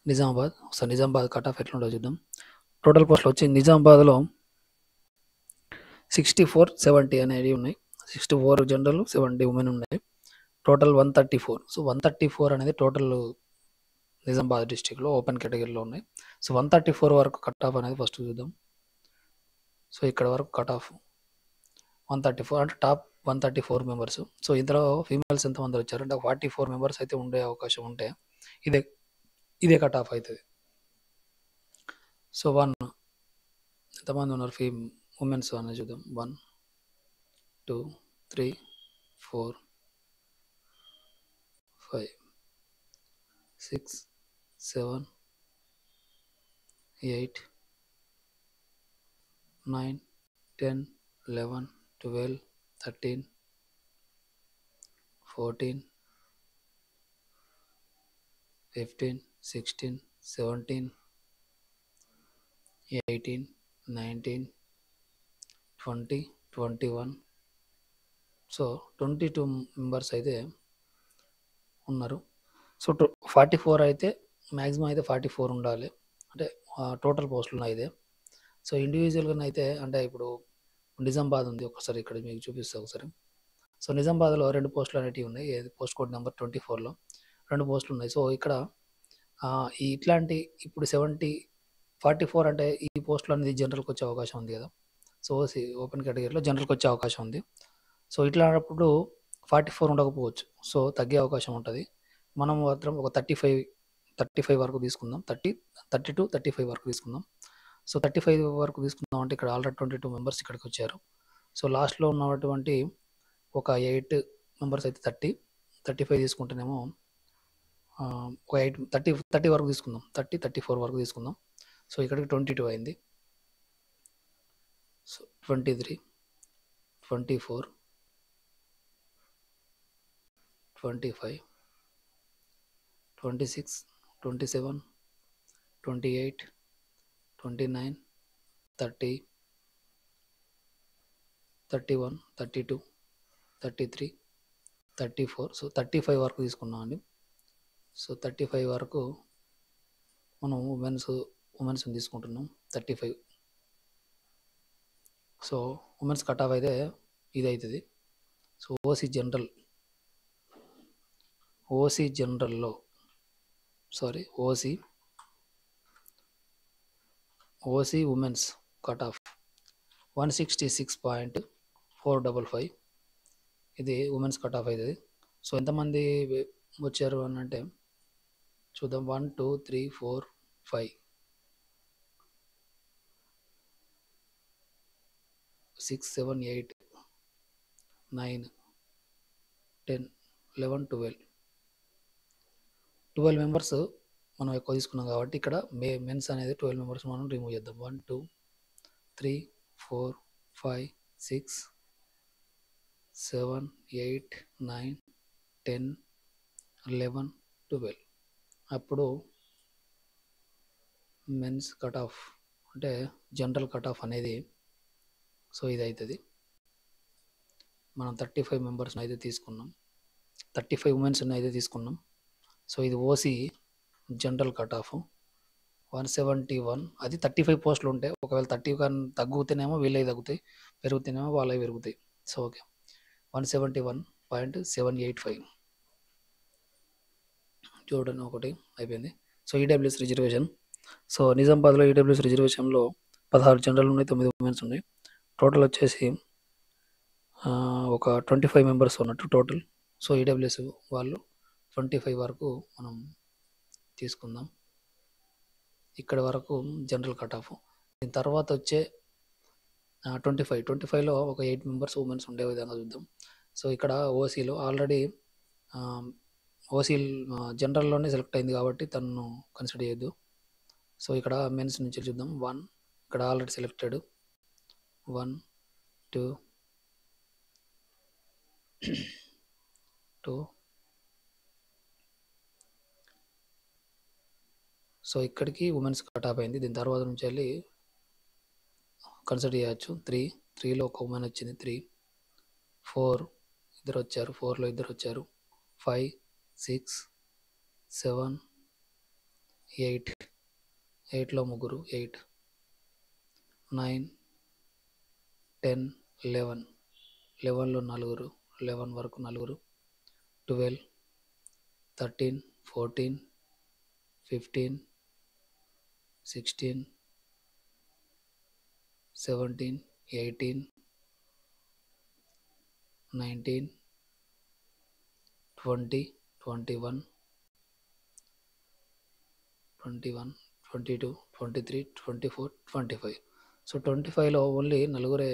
Nizamabad. So Nizamabad cut off ఎట్లుంటో చూద్దాం. Total పోస్టులు వచ్చి నిజామాబాద్లో 64, 70 అనేవి ఉన్నాయి. 64 జనరల్, 70 ఉమెన్ ఉన్నాయి. టోటల్ 134. సో 134 అనేది టోటల్ నిజామాబాద్ డిస్టిక్లో ఓపెన్ కేటగిరీలో ఉన్నాయి. సో 134 వరకు కట్ ఆఫ్ అనేది ఫస్ట్ చూద్దాం. సో ఇక్కడ వరకు కట్ ఆఫ్ 134 అంటే టాప్ 134 మెంబర్స్. సో ఇందులో ఫీమేల్స్ ఎంతమంది వచ్చారు అంటే 44 మెంబర్స్ అయితే ఉండే అవకాశం ఉంటే ఇదే కట్ ఆఫ్ అవుతుంది. సో ఎంతమంది ఉన్నారు ఉమెన్స్ అనేది చూద్దాం. 1, 2, 3, 4, 5, 6, 7, 8, 9, 10, 11, 12, 13, 14, 15, 16, 17, 18, 19, 20, 21. సో 22 మెంబర్స్ అయితే ఉన్నారు. సో 44 అయితే మ్యాక్సిమం అయితే 44 ఉండాలి. అంటే టోటల్ పోస్టులు ఉన్నాయి ఇదే. సో ఇండివిజువల్గా అయితే అంటే ఇప్పుడు నిజామాబాద్ ఉంది. ఒకసారి ఇక్కడ మీకు చూపిస్తాను ఒకసారి. సో నిజామాబాద్లో 2 పోస్టులు అనేటివి ఉన్నాయి. పోస్ట్ కోడ్ నెంబర్ 24లో 2 పోస్టులు ఉన్నాయి. సో ఇక్కడ ఇట్లాంటి ఇప్పుడు 44 అంటే ఈ పోస్టులు అనేది జనరల్కి వచ్చే అవకాశం ఉంది కదా. సో ఓసీ ఓపెన్ కేటగిరీలో జనరల్కి వచ్చే అవకాశం ఉంది. సో ఇట్లాంటప్పుడు 44 ఉండకపోవచ్చు. సో తగ్గే అవకాశం ఉంటుంది. మనం మాత్రం ఒక 35 వరకు తీసుకుందాం. 30 to 35 వరకు తీసుకుందాం. సో 35 వరకు తీసుకుందాం అంటే ఇక్కడ ఆల్రెడీ 22 మెంబర్స్ ఇక్కడికి వచ్చారు. సో లాస్ట్లో ఉన్నటువంటి ఒక 8 మెంబర్స్ అయితే 35 తీసుకుంటేనేమో ఒక 30 వరకు తీసుకుందాం. 34 వరకు తీసుకుందాం. సో ఇక్కడికి 22 అయింది. సో 23, 24, 25, 26, 27, 28, 29, 30, 31, 32, 33, 34. సో 35 వరకు తీసుకున్నాం అండి. సో 35 వరకు మనం ఉమెన్స్ తీసుకుంటున్నాం. 35. సో ఉమెన్స్ కట్ ఆఫ్ అయితే ఇది అవుతుంది. సో ఓసీ జనరల్లో ఓసీ ఉమెన్స్ కట్ ఆఫ్ 166.455. ఇది ఉమెన్స్ కట్ ఆఫ్ అవుతుంది. సో ఎంతమంది వచ్చారు అని అంటే చూద్దాం. 1, 2, 3, 4, 5, 6, 7, 8, 9, 10, 11, 12 మెంబర్స్ మనం ఎక్కువ తీసుకున్నాం కాబట్టి ఇక్కడ మెన్స్ అనేది 12 మెంబర్స్ మనం రిమూవ్ చేద్దాం. 1, 2, 3, 4, 5, 6, 7, 8, 9, 10, 11, 12. అప్పుడు మెన్స్ కట్ ఆఫ్ అంటే జనరల్ కట్ ఆఫ్ అనేది సో ఇది అవుతుంది. మనం 35 మెంబర్స్ని అయితే తీసుకున్నాం. 35 ఉమెన్స్ని అయితే తీసుకున్నాం. సో ఇది ఓసీ జనరల్ కట్ ఆఫ్ 171. అది 35 పోస్టులు ఉంటాయి. ఒకవేళ 30 కానీ తగ్గుతేనేమో వీళ్ళవి తగ్గుతాయి, పెరుగుతేనేమో వాళ్ళవి పెరుగుతాయి. సో ఓకే, 171.785 చూడండి. ఒకటి అయిపోయింది. So EWS reservation. సో నిజామాబాద్లో ఈడబ్ల్యూఎస్ రిజర్వేషన్లో 16 జనరల్ ఉన్నాయి, 9 ఉమెన్స్ ఉన్నాయి. టోటల్ వచ్చేసి ఒక 25 మెంబర్స్ ఉన్నట్టు టోటల్. సో ఈడబ్ల్యూఎస్ వాళ్ళు 25 వరకు మనం తీసుకుందాం. ఇక్కడ వరకు జనరల్ కట్ ఆఫ్. దీని తర్వాత వచ్చే 25లో ఒక 8 మెంబర్స్ ఉమెన్స్ ఉండే విధంగా చూద్దాం. సో ఇక్కడ ఓసీలో ఆల్రెడీ ఓసీ జనరల్లోనే సెలెక్ట్ అయింది కాబట్టి తను కన్సిడర్ చేయొద్దు. సో ఇక్కడ మెన్స్ నుంచి చూద్దాం. 1 ఇక్కడ ఆల్రెడీ సెలెక్టెడ్. 1, 2, 2. సో ఇక్కడికి ఉమెన్స్ కట్ ఆఫ్ అయింది. దీని తర్వాత నుంచి వెళ్ళి కన్సిడర్ చేయొచ్చు. 3లో ఒక ఉమెన్ వచ్చింది. 3, 4 ఇద్దరు వచ్చారు. 4లో ఇద్దరు వచ్చారు. 5, 6, 7, 8, 8లో ముగ్గురు 8, 9, 10, 11, 11లో నలుగురు 11 వరకు నలుగురు, 12, 13, 14, 15, 16, 17, 18, 19, 20, 21, 21, 22, 23, 24, 25. సో 25లో ఓన్లీ నలుగురే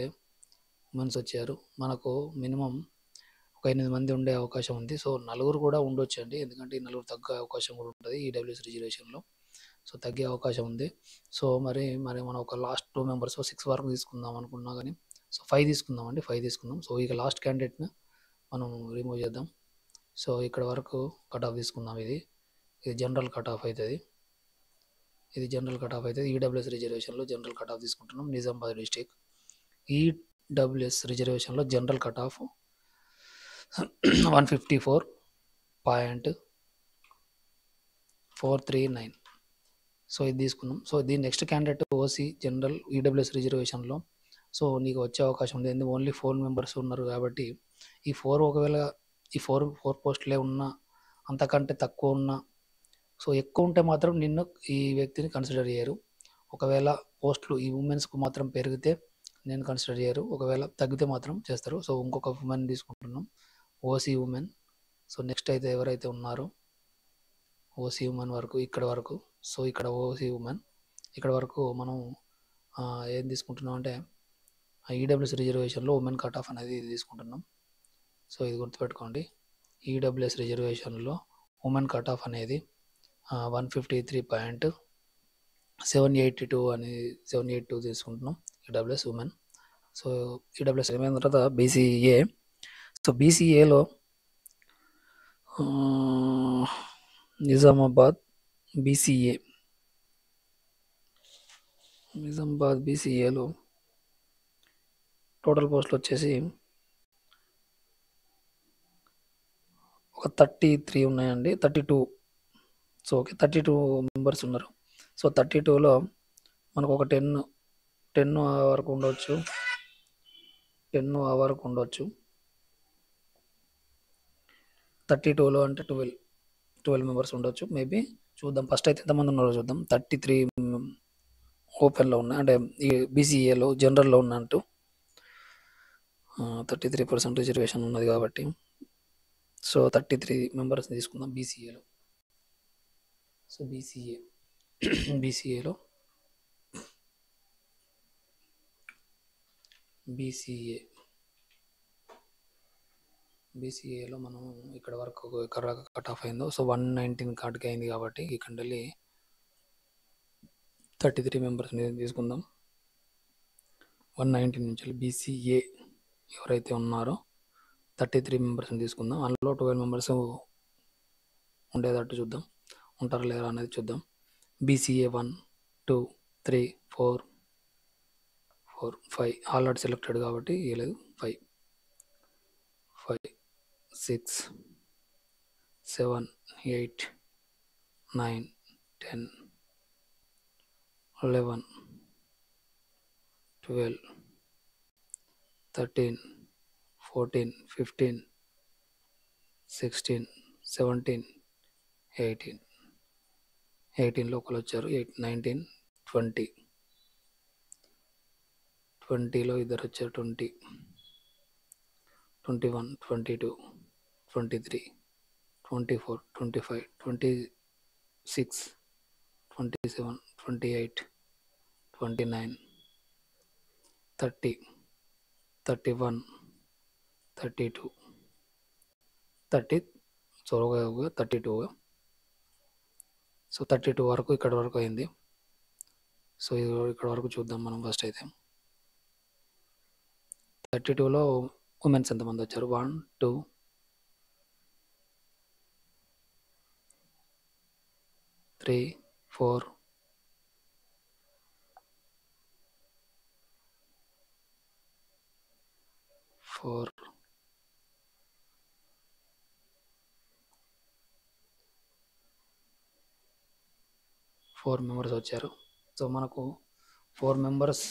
ఉమెన్స్ వచ్చారు. మనకు మినిమం ఒక 8 మంది ఉండే అవకాశం ఉంది. సో నలుగురు కూడా ఉండొచ్చండి. ఎందుకంటే ఈ నలుగురు తగ్గే అవకాశం కూడా ఉంటుంది ఈడబ్ల్యూఎస్ రిజర్వేషన్లో. సో తగ్గే అవకాశం ఉంది. సో మరి మనం ఒక లాస్ట్ 2 మెంబర్స్ 6 వరకు తీసుకుందాం అనుకున్నా కానీ, సో 5 తీసుకుందామండి. 5 తీసుకుందాం. సో ఇక లాస్ట్ క్యాండిడేట్ని మనం రిమూవ్ చేద్దాం. సో ఇక్కడ వరకు కట్ ఆఫ్ తీసుకుందాం. ఇది జనరల్ కట్ ఆఫ్ అవుతుంది. ఇది జనరల్ కట్ ఆఫ్ అవుతుంది. ఈడబ్ల్యూఎస్ రిజర్వేషన్లో జనరల్ కట్ ఆఫ్ తీసుకుంటున్నాం. నిజామాబాద్ డిస్టిక్ ఈడబ్ల్యూఎస్ రిజర్వేషన్లో జనరల్ కట్ ఆఫ్ 154.439. సో ఇది తీసుకున్నాం. సో దీని next candidate OC general EWS రిజర్వేషన్లో. సో నీకు వచ్చే అవకాశం ఉంది. ఎందుకు ఓన్లీ 4 మెంబర్స్ ఉన్నారు కాబట్టి ఈ 4 ఒకవేళ ఈ 4 పోస్టులే ఉన్నా, అంతకంటే తక్కువ ఉన్నా, సో ఎక్కువ ఉంటే మాత్రం నిన్ను ఈ వ్యక్తిని కన్సిడర్ చేయరు. ఒకవేళ పోస్టులు ఈ ఉమెన్స్కు మాత్రం పెరిగితే నేను కన్సిడర్ చేయరు. ఒకవేళ తగ్గితే మాత్రం చేస్తారు. సో ఇంకొక ఉమెన్ తీసుకుంటున్నాం, ఓసీ ఉమెన్. సో నెక్స్ట్ అయితే ఎవరైతే ఉన్నారో ఓసీ ఉమెన్ వరకు ఇక్కడ వరకు. సో ఇక్కడ ఓసీ ఉమెన్ ఇక్కడ వరకు మనం ఏం తీసుకుంటున్నాం అంటే ఈడబ్ల్యూఎస్ రిజర్వేషన్లో ఉమెన్ కట్ ఆఫ్ అనేది తీసుకుంటున్నాం. సో ఇది గుర్తుపెట్టుకోండి. ఈడబ్ల్యూఎస్ రిజర్వేషన్లో ఉమెన్ కట్ ఆఫ్ అనేది 153.782 అని 782 తీసుకుంటున్నాం ఈడబ్ల్యూఎస్ ఉమెన్. సో ఈడబ్ల్యూఎస్ అయిన తర్వాత బీసీఏ. సో బీసీఏలో నిజామాబాద్ బీసీఏలో టోటల్ పోస్టులు వచ్చేసి ఒక 33 ఉన్నాయండి. 32. సో ఓకే, 32 మెంబర్స్ ఉన్నారు. సో 32లో మనకు ఒక 10 వరకు ఉండవచ్చు. 32లో అంటే 12 మెంబర్స్ ఉండొచ్చు మేబీ. చూద్దాం ఫస్ట్ అయితే ఎంతమంది ఉన్నారో చూద్దాం. 33 ఓపెన్లో ఉన్నాయి, అంటే ఈ బీసీఏలో జనరల్లో ఉన్నట్టు 33% రిజర్వేషన్ ఉన్నది కాబట్టి. సో 33 మెంబర్స్ తీసుకుందాం బీసీఏలో. సో బీసీఏలో బీసీఏలో మనం ఇక్కడ వరకు ఎక్కడ కట్ ఆఫ్ అయిందో. సో 119 కార్డుకి అయింది కాబట్టి ఇక్కడ వెళ్ళి 33 మెంబర్స్ తీసుకుందాం. 119 నుంచి బీసీఏ ఎవరైతే ఉన్నారో 33 మెంబర్స్ని తీసుకుందాం. అందులో 12 మెంబర్స్ ఉండేటట్టు చూద్దాం, ఉంటారా లేరా అనేది చూద్దాం. బీసీఏ 1, 2, 3, 4, 5 ఆల్రెడీ సెలెక్టెడ్ కాబట్టి ఇవ్వలేదు. 5, 6, 7, 8, 9, 10, 11, 12, 13, 14, 15, 16, 17, 18 లోకల్ వచ్చారు. 19, 20, 20లో ఇద్దరు వచ్చారు. 20, 21, 22, 23, 24, 25, 26, 27, 28, 29, 30, 31, 32, 32. సో 32 వరకు ఇక్కడ వరకు అయింది. సో ఇక్కడ వరకు చూద్దాం మనం ఫస్ట్ అయితే. 32లో ఉమెన్స్ ఎంతమంది వచ్చారు? 1, 2, 3, 4, 5, 4 మెంబర్స్ వచ్చారు. సో మనకు 4 మెంబర్స్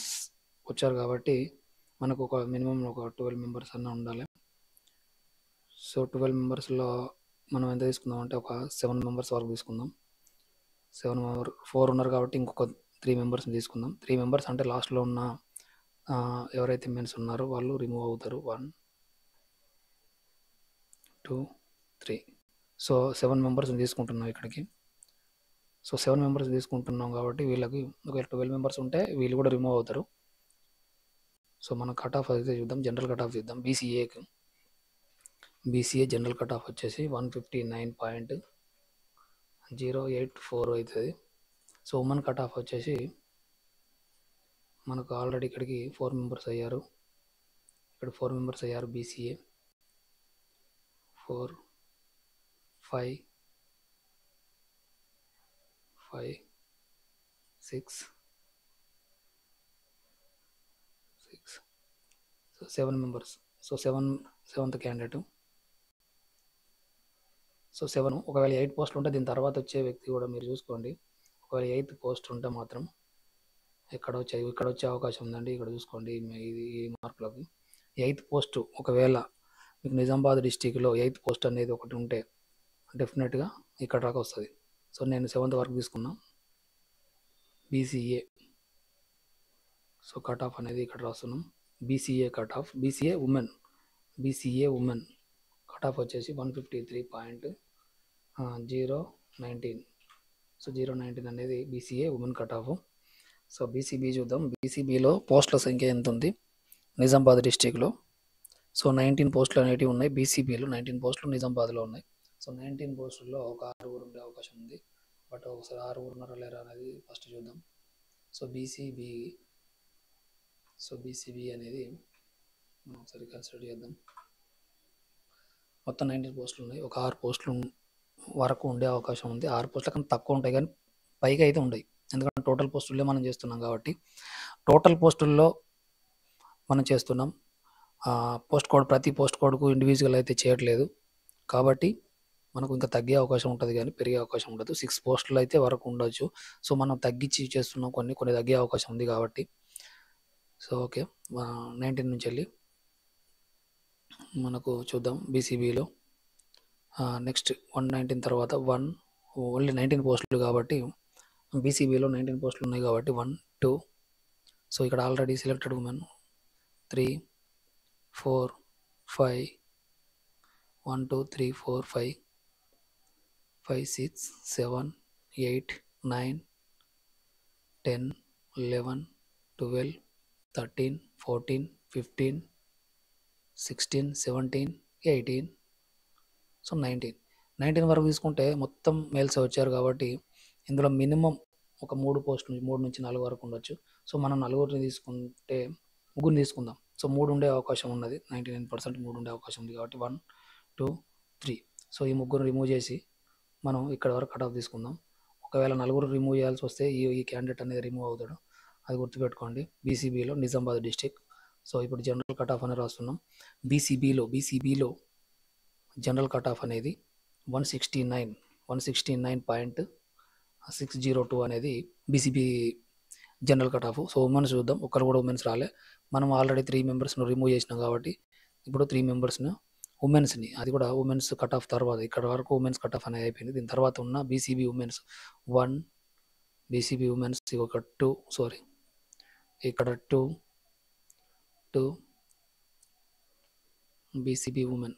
వచ్చారు కాబట్టి మనకు ఒక మినిమం ఒక 12 మెంబర్స్ అన్న ఉండాలి. సో 12 మెంబర్స్లో మనం ఎంత తీసుకుందాం అంటే ఒక 7 మెంబర్స్ వరకు తీసుకుందాం. 4 ఉన్నారు కాబట్టి ఇంకొక 3 మెంబర్స్ని తీసుకుందాం. 3 మెంబర్స్ అంటే లాస్ట్లో ఉన్న ఎవరైతే మెన్స్ ఉన్నారో వాళ్ళు రిమూవ్ అవుతారు. 1 2 3. సో 7 మెంబర్స్ని తీసుకుంటున్నాం ఇక్కడికి. సో 7 మెంబర్స్ తీసుకుంటున్నాం కాబట్టి వీళ్ళకి ఒకవేళ 12 మెంబర్స్ ఉంటే వీళ్ళు కూడా రిమూవ్ అవుతారు. సో మనం కట్ ఆఫ్ అయితే చూద్దాం. జనరల్ కట్ ఆఫ్ చూద్దాం. బీసీఏ జనరల్ కట్ ఆఫ్ వచ్చేసి 159.084 అవుతుంది. సో ఉమెన్ కట్ ఆఫ్ వచ్చేసి మనకు ఆల్రెడీ ఇక్కడికి 4 మెంబర్స్ అయ్యారు. ఇక్కడ 4 మెంబర్స్ అయ్యారు. BCA 4 5 5 6 6. So 7 members. So seventh candidate. So 7. ఒకవేళ 8 పోస్టులు ఉంటే దీని తర్వాత వచ్చే వ్యక్తి కూడా మీరు చూసుకోండి. ఒకవేళ 8th పోస్ట్ ఉంటే మాత్రం ఇక్కడ వచ్చే అవకాశం ఉందండి. ఇక్కడ చూసుకోండి ఈ మార్కులకి. 8th పోస్ట్ ఒకవేళ మీకు నిజామాబాద్ డిస్టిక్లో 8th పోస్ట్ అనేది ఒకటి ఉంటే డెఫినెట్గా ఇక్కడ దాకా వస్తుంది. సో నేను 7th వరకు తీసుకున్నా. బీసీఏ. సో కట్ ఆఫ్ అనేది ఇక్కడ రాస్తున్నాం. BCA cut off. BCA women cut off వచ్చేసి 153.019. సో 019 అనేది BCA women cut off. So BCB చూద్దాం. బీసీబీలో పోస్టుల సంఖ్య ఎంత ఉంది నిజామాబాద్ డిస్టిక్లో? సో 19 పోస్టులు అనేవి ఉన్నాయి బీసీబీలో. 19 పోస్టులు నిజామాబాద్లో ఉన్నాయి. సో 19 పోస్టుల్లో ఒక 6 ఉండే అవకాశం ఉంది. బట్ ఒకసారి 6 ఉన్నారా లేరా అనేది ఫస్ట్ చూద్దాం. సో బీసీబీ అనేది మనం ఒకసారి కన్సిడర్ చేద్దాం. మొత్తం 19 పోస్టులు ఉన్నాయి. ఒక 6 పోస్టులు వరకు ఉండే అవకాశం ఉంది. 6 పోస్టుల కన్నా తక్కువ ఉంటాయి కానీ పైగా అయితే ఉండవు. ఎందుకంటే టోటల్ పోస్టుల్లో మనం చేస్తున్నాం కాబట్టి. టోటల్ పోస్టుల్లో మనం చేస్తున్నాం. ప్రతి పోస్ట్ కోడ్కు ఇండివిజువల్ అయితే చేయట్లేదు కాబట్టి మనకు ఇంకా తగ్గే అవకాశం ఉంటుంది కానీ పెరిగే అవకాశం ఉండదు. 6 పోస్టులు అయితే వరకు ఉండొచ్చు. సో మనం తగ్గించి చేస్తున్నాం. కొన్ని తగ్గే అవకాశం ఉంది కాబట్టి. సో ఓకే, 19 నుంచి వెళ్ళి మనకు చూద్దాం. బీసీబీలో నెక్స్ట్ 119 తర్వాత ఓన్లీ 19 పోస్టులు కాబట్టి బీసీబీలో 19 పోస్టులు ఉన్నాయి కాబట్టి 1 2. సో ఇక్కడ ఆల్రెడీ సెలెక్టెడ్ ఉమెన్ 3 4 5 1 2 3 4 5 5 6 7 8 9 10 11 12 13 14 15 16 17 18. సో 19 వరకు తీసుకుంటే మొత్తం మేల్స్ వచ్చారు కాబట్టి ఇందులో మినిమం ఒక 3 నుంచి 4 వరకు ఉండొచ్చు. సో మనం 4 తీసుకుంటే 3 తీసుకుందాం. సో 3 ఉండే అవకాశం ఉన్నది. 99% 3 ఉండే అవకాశం ఉంది కాబట్టి 1 2 3. సో ఈ 3 రిమూవ్ చేసి మనం ఇక్కడ వరకు కట్ ఆఫ్ తీసుకుందాం. ఒకవేళ 4 రిమూవ్ చేయాల్సి వస్తే ఈ క్యాండిడేట్ అనేది రిమూవ్ అవుతాడు. అది గుర్తుపెట్టుకోండి. బీసీబీలో నిజామాబాద్ డిస్టిక్. సో ఇప్పుడు జనరల్ కట్ ఆఫ్ అనేది రాస్తున్నాం. బీసీబీలో జనరల్ కట్ ఆఫ్ అనేది 169.602 అనేది BCB general cut off. So women's చూద్దాం. ఒక్కరు కూడా ఉమెన్స్ రాలే. మనం ఆల్రెడీ 3 మెంబర్స్ను రిమూవ్ చేసినాం కాబట్టి ఇప్పుడు 3 మెంబర్స్ని ఉమెన్స్ని, అది కూడా ఉమెన్స్ కట్ ఆఫ్ తర్వాత ఇక్కడ వరకు ఉమెన్స్ కట్ ఆఫ్ అనేది అయిపోయింది. దీని తర్వాత ఉన్న బీసీబీ ఉమెన్స్ 1, బీసీబీ ఉమెన్స్ ఒక 2, సారీ ఇక్కడ 2 బీసీబీ ఉమెన్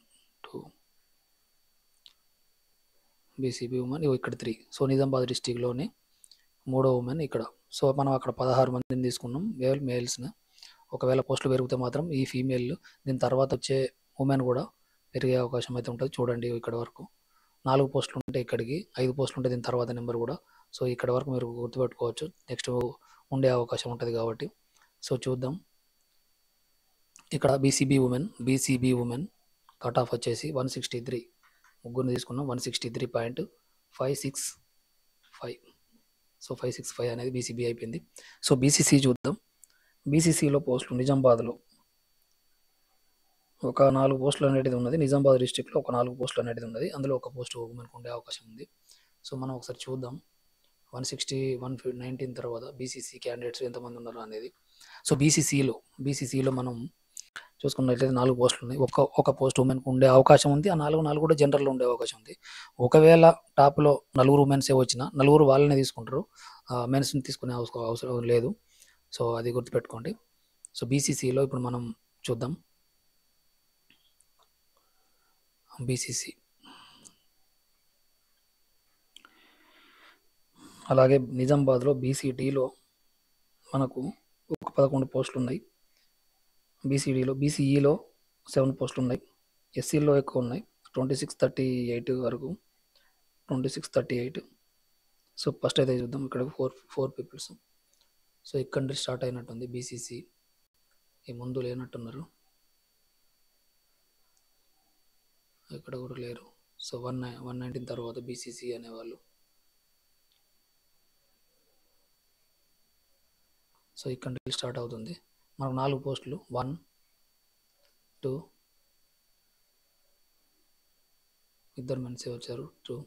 2, బీసీబీ ఉమెన్ ఇక్కడ 3. సో నిజామాబాద్ డిస్టిక్లోని 3వ ఉమెన్ ఇక్కడ. సో మనం అక్కడ 16 మందిని తీసుకున్నాం మేల్స్ని. ఒకవేళ పోస్టులు పెరిగితే మాత్రం ఈ ఫీమేల్ దీని తర్వాత వచ్చే ఉమెన్ కూడా పెరిగే అవకాశం అయితే ఉంటుంది. చూడండి ఇక్కడ వరకు 4 పోస్టులు ఉంటే ఇక్కడికి 5 పోస్టులు ఉంటే దీని తర్వాత నెంబర్ కూడా. సో ఇక్కడ వరకు మీరు గుర్తుపెట్టుకోవచ్చు. నెక్స్ట్ ఉండే అవకాశం ఉంటుంది కాబట్టి. సో చూద్దాం. ఇక్కడ బీసీబీ ఉమెన్ కట్ ఆఫ్ వచ్చేసి 163. ముగ్గురిని తీసుకున్నాం. 163.565. సో 565 అనేది బీసీబీ అయిపోయింది. సో బీసీసీ చూద్దాం. బీసీసీలో పోస్టులు నిజామాబాద్లో ఒక 4 పోస్టులు అనేది ఉన్నది. నిజామాబాద్ డిస్టిక్లో ఒక 4 పోస్టులు అనేది ఉన్నది. అందులో ఒక పోస్టు ఉమెన్కి ఉండే అవకాశం ఉంది. సో మనం ఒకసారి చూద్దాం. 119 తర్వాత బీసీసీ క్యాండిడేట్స్ ఎంతమంది ఉన్నారు అనేది. సో బీసీసీలో మనం చూసుకున్నట్లయితే 4 పోస్టులు ఉన్నాయి. ఒక పోస్ట్ ఉమెన్కి ఉండే అవకాశం ఉంది. ఆ 4 కూడా జనరల్లో ఉండే అవకాశం ఉంది. ఒకవేళ టాప్లో 4 ఉమెన్సే వచ్చినా 4 వాళ్ళనే తీసుకుంటారు, మెన్స్ని తీసుకునే అవసరం లేదు. సో అది గుర్తుపెట్టుకోండి. సో బీసీసీలో ఇప్పుడు మనం చూద్దాం. బీసీసీ అలాగే నిజామాబాద్లో బీసీడీలో మనకు ఒక 11 పోస్టులు ఉన్నాయి. బీసీఈలో 7 పోస్టులు ఉన్నాయి. ఎస్సీలో ఎక్కువ ఉన్నాయి, 2638 వరకు, 2638. సో ఫస్ట్ అయితే చూద్దాం. ఇక్కడ ఫోర్ పీపుల్స్. సో ఇక్కడ నుంచి స్టార్ట్ అయినట్టుంది బీసీసీ, ఈ ముందు లేనట్టున్నారు, ఇక్కడ కూడా లేరు. సో 119 తర్వాత బీసీసీ అనేవాళ్ళు. సో ఇక్కడ నుంచి స్టార్ట్ అవుతుంది. మనకు 4 పోస్టులు, 1 2 ఇద్దరు మెన్సే వచ్చారు, 2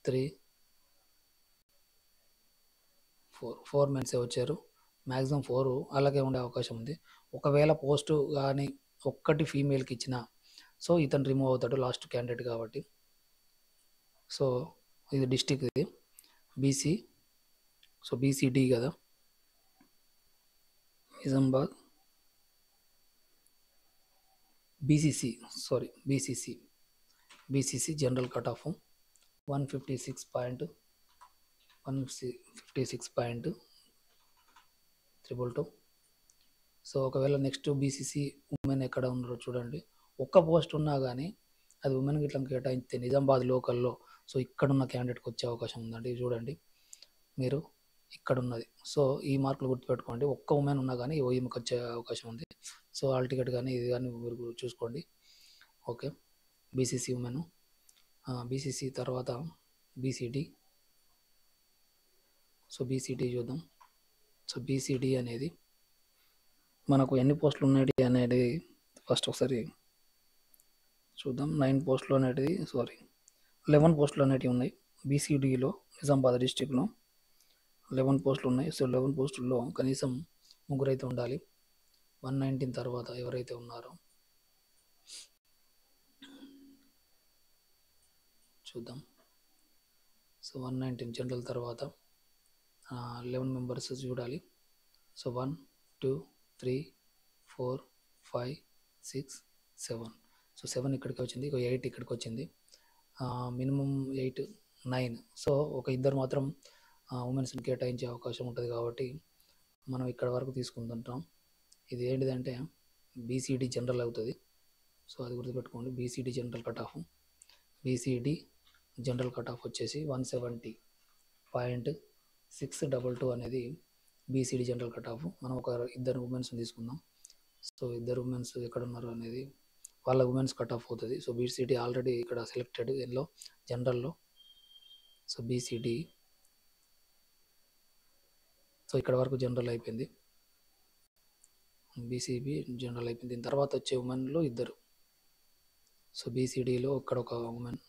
3 4 మెన్సే వచ్చారు. మ్యాక్సిమం 4 అలాగే ఉండే అవకాశం ఉంది. ఒకవేళ పోస్టు కానీ ఒక్కటి ఫీమేల్కి ఇచ్చిన, సో ఇతను రిమూవ్ అవుతాడు లాస్ట్ క్యాండిడేట్ కాబట్టి. సో ఇది డిస్టిక్, ఇది బీసీ. సో బీసీడీ కదా, Nizamabad. BCC general cut of 156.322. So ఒకవేళ నెక్స్ట్ బీసీసీ ఉమెన్ ఎక్కడ ఉన్నారో చూడండి. ఒక్క పోస్ట్ ఉన్నా కానీ అది ఉమెన్కి ఇట్లా కేటాయిస్తే నిజామాబాద్ లోకల్లో, సో ఇక్కడున్న క్యాండిడేట్కి వచ్చే అవకాశం ఉందండి. చూడండి మీరు, ఇక్కడ ఉన్నది. సో ఈ మార్కులు గుర్తుపెట్టుకోండి. ఒక్క ఉమెన్ ఉన్నా కానీ ఈమెకి వచ్చే అవకాశం ఉంది. సో ఆల్ టికెట్ కానీ ఇది కానీ మీరు చూసుకోండి. Okay, BCC women. బీసీసీ తర్వాత బీసీడీ. సో బీసీడీ చూద్దాం. సో బీసీడీ అనేది మనకు ఎన్ని పోస్టులు ఉన్నాయి అనేది ఫస్ట్ ఒకసారి చూద్దాం. 11 పోస్టులు అనేటివి ఉన్నాయి బీసీడీలో. నిజామాబాద్ డిస్టిక్లో 11 పోస్టులు ఉన్నాయి. సో 11 పోస్టుల్లో కనీసం 3 అయితే ఉండాలి. 119 తర్వాత ఎవరైతే ఉన్నారో చూద్దాం. సో 119 జనరల్ తర్వాత 11 మెంబర్స్ చూడాలి. సో 1 2 3 4 5 6 7. సో 7 ఇక్కడికి వచ్చింది, 8 ఇక్కడికి వచ్చింది. మినిమం 8 9. సో ఒక ఇద్దరు మాత్రం ఉమెన్స్ని కేటాయించే అవకాశం ఉంటుంది కాబట్టి మనం ఇక్కడ వరకు తీసుకుంటుంటాం. ఇది ఏంటిదంటే బీసీడీ జనరల్ అవుతుంది. సో అది గుర్తుపెట్టుకోండి. బీసీడీ జనరల్ కట్ ఆఫ్ వచ్చేసి 170.622 అనేది బీసీడీ జనరల్ కట్ ఆఫ్. మనం ఒక ఇద్దరు ఉమెన్స్ని తీసుకుందాం. సో ఇద్దరు ఉమెన్స్ ఎక్కడ ఉన్నారు అనేది వాళ్ళ ఉమెన్స్ కట్ ఆఫ్ అవుతుంది. సో బీసీడీ ఆల్రెడీ ఇక్కడ సెలెక్టెడ్ ఎల్లో జనరల్లో. సో బీసీడీ, సో ఇక్కడ వరకు జనరల్ అయిపోయింది, బీసీబీ జనరల్ అయిపోయింది. దీని తర్వాత వచ్చే ఉమెన్లో ఇద్దరు. సో బీసీడీలో ఇక్కడ ఒక ఉమెన్,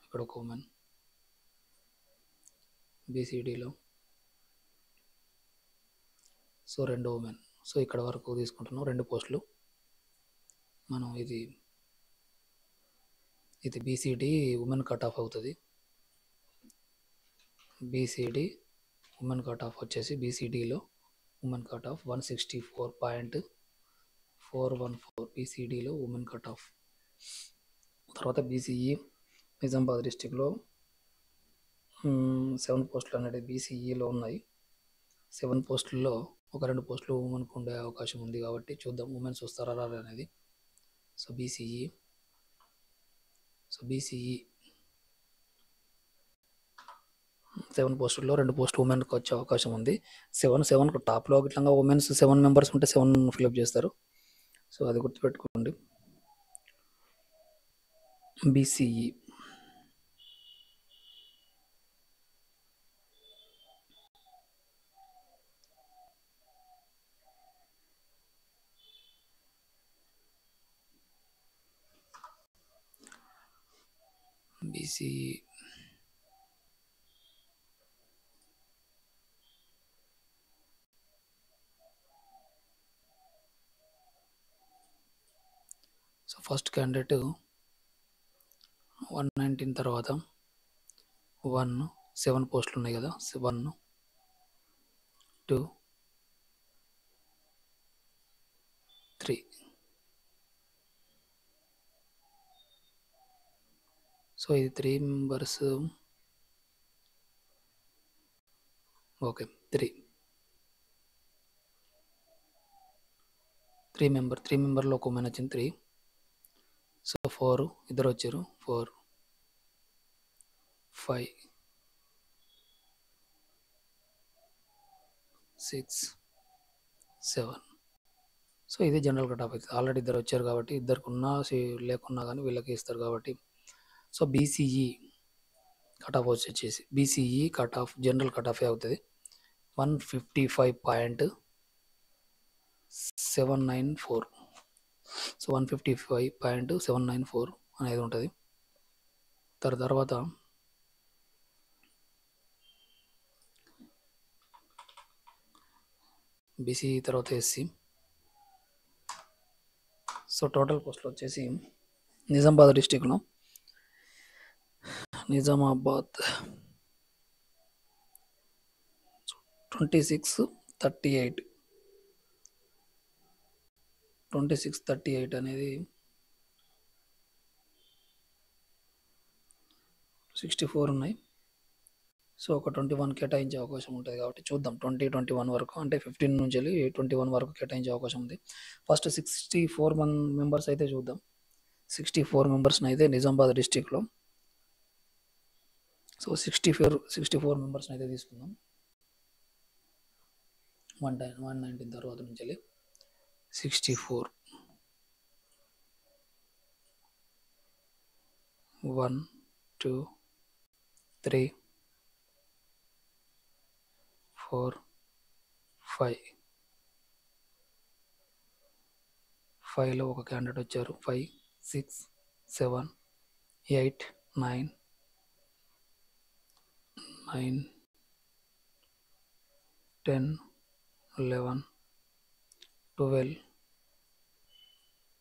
ఇక్కడ ఒక ఉమెన్. బీసీడీలో సో 2 ఉమెన్. సో ఇక్కడ వరకు తీసుకుంటున్నాం 2 పోస్టులు మనం. ఇది బీసీడీ ఉమెన్ కట్ ఆఫ్ అవుతుంది. బీసీడీ ఉమెన్ కట్ ఆఫ్ వచ్చేసి బీసీడీలో ఉమెన్ కట్ ఆఫ్ 164.414 బీసీడీలో ఉమెన్ కట్ ఆఫ్. తర్వాత బీసీఈ నిజామాబాద్ డిస్టిక్లో 7 పోస్టులు అనేది బీసీఈలో ఉన్నాయి. 7 పోస్టుల్లో ఒక 2 పోస్టులు ఉమెన్కి ఉండే అవకాశం ఉంది కాబట్టి చూద్దాం ఉమెన్స్ వస్తారా అనేది. సో బీసీఈ 7 పోస్టుల్లో 2 పోస్టులు ఉమెన్కి వచ్చే అవకాశం ఉంది. 7 టాప్లో ఇట్లా ఉమెన్స్ 7 మెంబర్స్ ఉంటే 7 ఫిల్అప్ చేస్తారు. సో అది గుర్తుపెట్టుకోండి. బీసీఈ ఫస్ట్ క్యాండిడేట్ 119 తర్వాత 7 పోస్టులు ఉన్నాయి కదా, 1 2 3. సో ఇది 3 మెంబర్స్. ఓకే, 3 మెంబర్లో ఒక ఉమెన్ వచ్చింది 3. సో 4 ఇద్దరు వచ్చారు, 4 5 6 7. సో ఇది జనరల్ కట్ ఆఫ్ అవుతుంది. ఆల్రెడీ ఇద్దరు వచ్చారు కాబట్టి ఇద్దరికి ఉన్నా లేకున్నా కానీ వీళ్ళకి ఇస్తారు కాబట్టి. సో బీసీఈ కట్ ఆఫ్ వచ్చేసి BCE cut off general cut off అవుతుంది 155.794. సో 155.794 అనేది ఉంటుంది. తర్వాత బీసీ తర్వాత ఎస్సీ. సో టోటల్ పోస్టులు వచ్చేసి నిజామాబాద్ డిస్టిక్లో నిజామాబాద్ 2638 అనేది 64 ఉన్నాయి. సో ఒక 21 కేటాయించే అవకాశం ఉంటుంది కాబట్టి చూద్దాం. 2021 వరకు అంటే 15 నుంచి వెళ్ళి 21 వరకు కేటాయించే అవకాశం ఉంది. ఫస్ట్ 64 మెంబర్స్ అయితే చూద్దాం. 64 మెంబర్స్ని అయితే నిజామాబాద్ డిస్టిక్లో. సో 64 మెంబర్స్ని అయితే తీసుకుందాం. 119 తర్వాత నుంచి వెళ్ళి 64 1 2 3 4 5 5లో ఒక క్యాండిడేట్ వచ్చారు. 5 6 7 8 9 10 11 12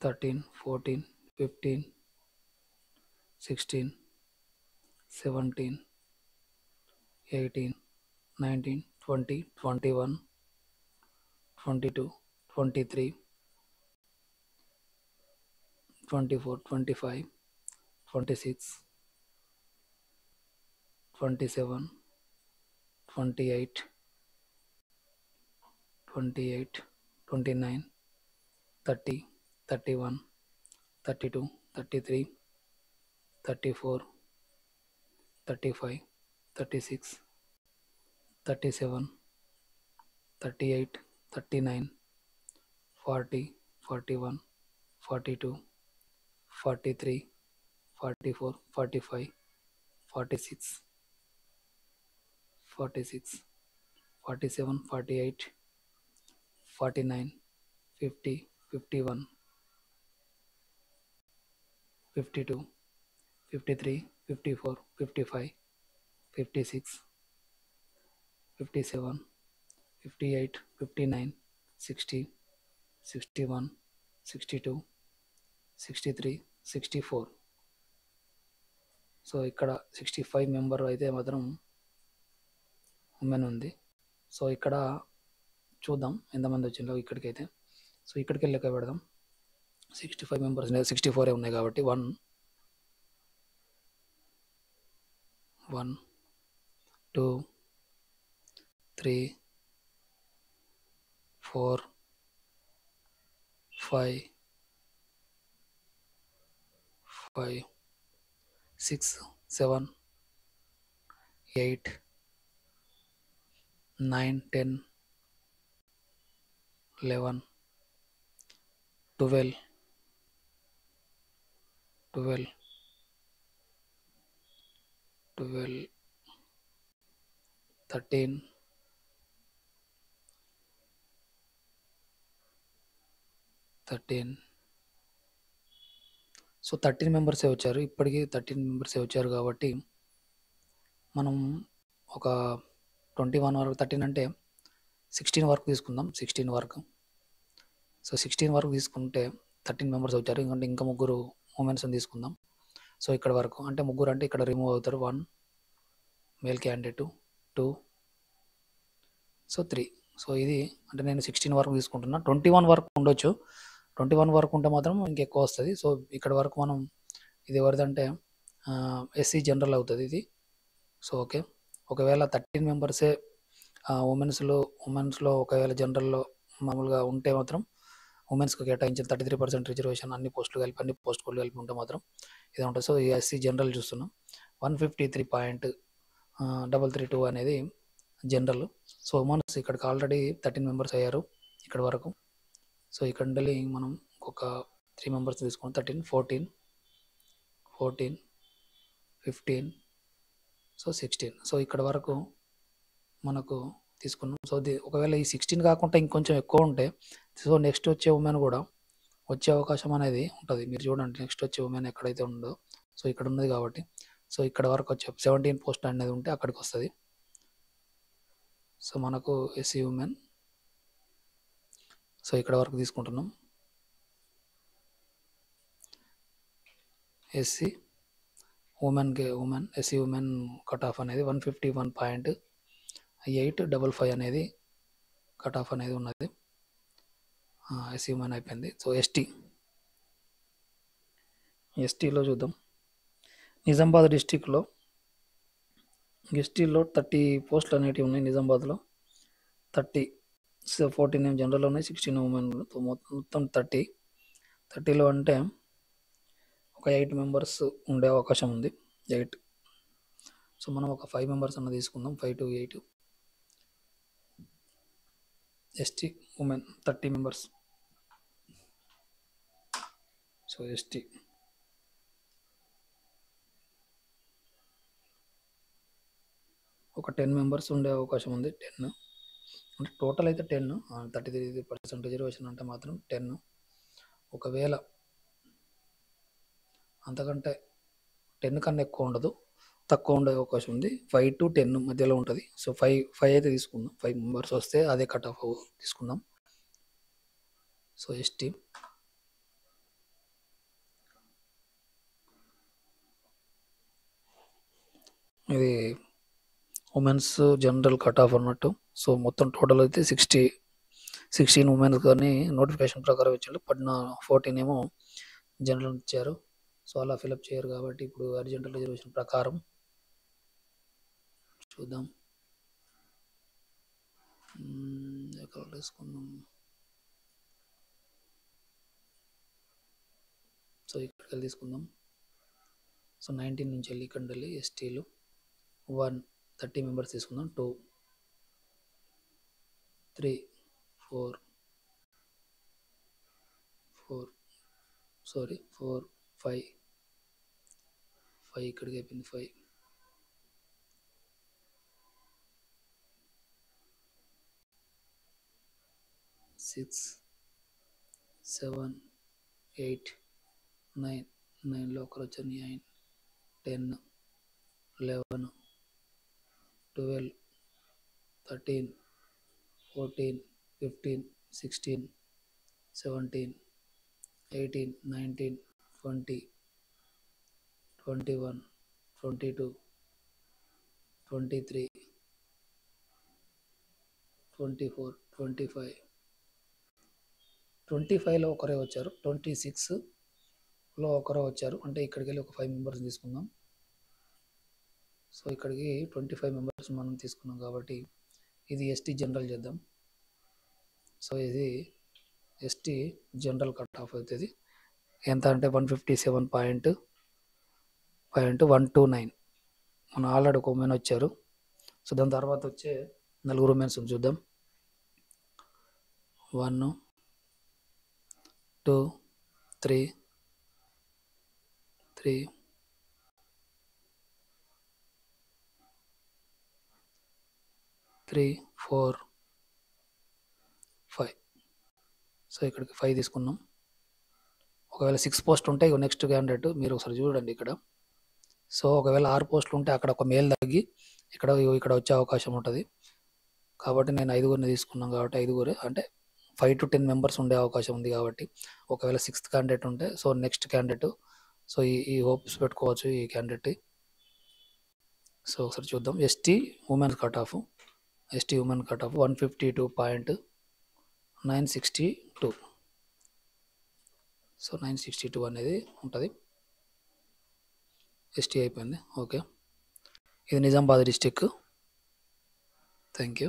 13 14 15 16 17 18 19 20 21 22 23 24 25 26 27 28 29 30 31 32 33 34 35 36 37 38 39 40 41 42 43 44 45 46 47 48 49 50 51 52 53 54 55 56 57 58 59 60 61 62 63 64. సో ఇక్కడ 65 మెంబర్ అయితే మాత్రం ఉమెన్ ఉంది. సో ఇక్కడ చూద్దాం ఎంతమంది వచ్చిందో ఇక్కడికైతే. సో ఇక్కడికి లెక్క పెడదాం. 65 మెంబర్స్ 64 ఉన్నాయి కాబట్టి 1 2 3 4 5 6 7 8 9 10 11 12 13 సో 13 మెంబర్సే వచ్చారు. ఇప్పటికీ 13 మెంబర్సే వచ్చారు కాబట్టి మనం ఒక 21 వరకు 13 అంటే 16 వరకు తీసుకుందాం. 16 వరకు. సో 16 వరకు తీసుకుంటే 13 మెంబర్స్ వచ్చారు. ఎందుకంటే ఇంకా ముగ్గురు ఉమెన్స్ని తీసుకుందాం. సో ఇక్కడ వరకు అంటే ముగ్గురు అంటే ఇక్కడ రిమూవ్ అవుతారు. 1 మేల్ క్యాండిడేట్, 2, సో 3. సో ఇది అంటే నేను 16 వరకు తీసుకుంటున్నా. 21 వరకు ఉండొచ్చు. 21 వరకు ఉంటే మాత్రం ఇంకెక్కువ వస్తుంది. సో ఇక్కడ వరకు మనం ఇది ఎవరిదంటే ఎస్సీ జనరల్ అవుతుంది ఇది. సో ఓకే, ఒకవేళ 13 మెంబర్సే ఉమెన్స్లో ఒకవేళ జనరల్లో మామూలుగా ఉంటే మాత్రం ఉమెన్స్కి కేటాయించిన 33% రిజర్వేషన్ అన్ని పోస్టులు కలిపి ఉంటే మాత్రం ఇది ఉంటుంది. సో ఈ ఎస్సీ జనరల్ చూస్తున్నాం. 153.332 అనేది జనరల్. సో ఉమెన్స్ ఇక్కడికి ఆల్రెడీ 13 మెంబర్స్ అయ్యారు ఇక్కడ వరకు. సో ఇక్కడ నుండి మనం ఇంకొక 3 మెంబర్స్ తీసుకుని 13, 14, 15, సో 16. సో ఇక్కడ వరకు మనకు తీసుకున్నాం. సో ఒకవేళ ఈ 16 కాకుండా ఇంకొంచెం ఎక్కువ ఉంటే సో నెక్స్ట్ వచ్చే ఉమెన్ కూడా వచ్చే అవకాశం అనేది ఉంటుంది. మీరు చూడండి నెక్స్ట్ వచ్చే ఉమెన్ ఎక్కడైతే ఉందో సో ఇక్కడ ఉన్నది కాబట్టి సో ఇక్కడ వరకు వచ్చే 17 పోస్ట్ అనేది ఉంటే అక్కడికి వస్తుంది. సో మనకు ఎస్సీ ఉమెన్ సో ఇక్కడ వరకు తీసుకుంటున్నాం. ఎస్సీ ఉమెన్ కట్ ఆఫ్ అనేది 151.855 అనేది కట్ ఆఫ్ అనేది ఉన్నది. ఎస్సీ ఉమెన్ అయిపోయింది. సో ఎస్టీలో చూద్దాం. నిజామాబాద్ డిస్టిక్లో 30 పోస్టులు అనేటివి ఉన్నాయి. నిజామాబాద్లో 30, సో 14 జనరల్ ఉన్నాయి, 16 ఉమెన్, మొత్తం 30లో అంటే ఒక 8 మెంబర్స్ ఉండే అవకాశం ఉంది. 8. సో మనం ఒక 5 మెంబర్స్ అన్న తీసుకుందాం. 5 to 8 ST women 30 members. So ST ఒక 10 మెంబర్స్ ఉండే అవకాశం ఉంది. 10 అంటే టోటల్ అయితే 10, 33% రిజర్వేషన్ అంటే మాత్రం 10. ఒకవేళ అంతకంటే 10 కన్నా ఎక్కువ ఉండదు, తక్కువ ఉండే అవకాశం ఉంది. 5 to 10 మధ్యలో ఉంటుంది. సో 5 అయితే తీసుకుందాం. 5 మెంబర్స్ వస్తే అదే కట్ ఆఫ్ తీసుకుందాం. సో ఎస్టీ ఇది ఉమెన్స్ జనరల్ కట్ ఆఫ్ అన్నట్టు. సో మొత్తం టోటల్ అయితే 16 ఉమెన్స్ కానీ నోటిఫికేషన్ ప్రకారం ఇచ్చారు. 14 ఏమో జనరల్ ఇచ్చారు. సో అలా ఫిలప్ చేయరు కాబట్టి ఇప్పుడు అర్జెంటల్ రిజర్వేషన్ ప్రకారం చూద్దాం. ఎక్కడ తీసుకుందాం. సో ఇక్కడికి వెళ్ళి తీసుకుందాం. సో 19 నుంచి వెళ్ళి ఇక్కడ వెళ్ళి ఎస్టీలు 30 మెంబర్స్ తీసుకుందాం. 2, 3, 4, 5 ఇక్కడికి అయిపోయింది. 5, 6, 7, 8, 9. 9లో ఒకరు వచ్చారు. 9, 10, 11, 12, 13, 14, 15, 16, 17, 18, 19, 20, 21, 22, 23, 24, 25. 25లో ఒకరే వచ్చారు. 26లో ఒకరే వచ్చారు. అంటే ఇక్కడికి వెళ్ళి ఒక 5 మెంబర్స్ తీసుకుందాం. సో ఇక్కడికి 25 మెంబర్స్ మనం తీసుకున్నాం కాబట్టి ఇది ఎస్టీ జనరల్ చేద్దాం. సో ఇది ఎస్టీ జనరల్ కట్ ఆఫ్ అవుతుంది. ఎంత అంటే 157.129. మన ఆల్రెడీ ఒక ఉమెన్ వచ్చారు. సో దాని తర్వాత వచ్చే 4 ఉమెన్స్ చూద్దాం. 1, 2, 3, 4, 5. సో ఇక్కడికి 5 తీసుకున్నాం. ఒకవేళ 6 పోస్ట్ ఉంటే నెక్స్ట్ క్యాండిడేట్ మీరు ఒకసారి చూడండి ఇక్కడ. సో ఒకవేళ 6 పోస్టులు ఉంటే అక్కడ ఒక మేల్ తగ్గి ఇక్కడ వచ్చే అవకాశం ఉంటుంది. కాబట్టి నేను 5గురిని తీసుకున్నాను కాబట్టి 5గురే అంటే 5 to 10 మెంబర్స్ ఉండే అవకాశం ఉంది కాబట్టి ఒకవేళ 6th క్యాండిడేట్ ఉంటే సో నెక్స్ట్ క్యాండిడేట్ సో ఈ హోప్స్ పెట్టుకోవచ్చు ఈ క్యాండిడేట్. సో ఒకసారి చూద్దాం. ST women cut of 152.962. So 962 అనేది ఉంటుంది. ఎస్టీ అయిపోయింది. ఓకే, ఇది నిజామాబాద్ డిస్టిక్. Thank you.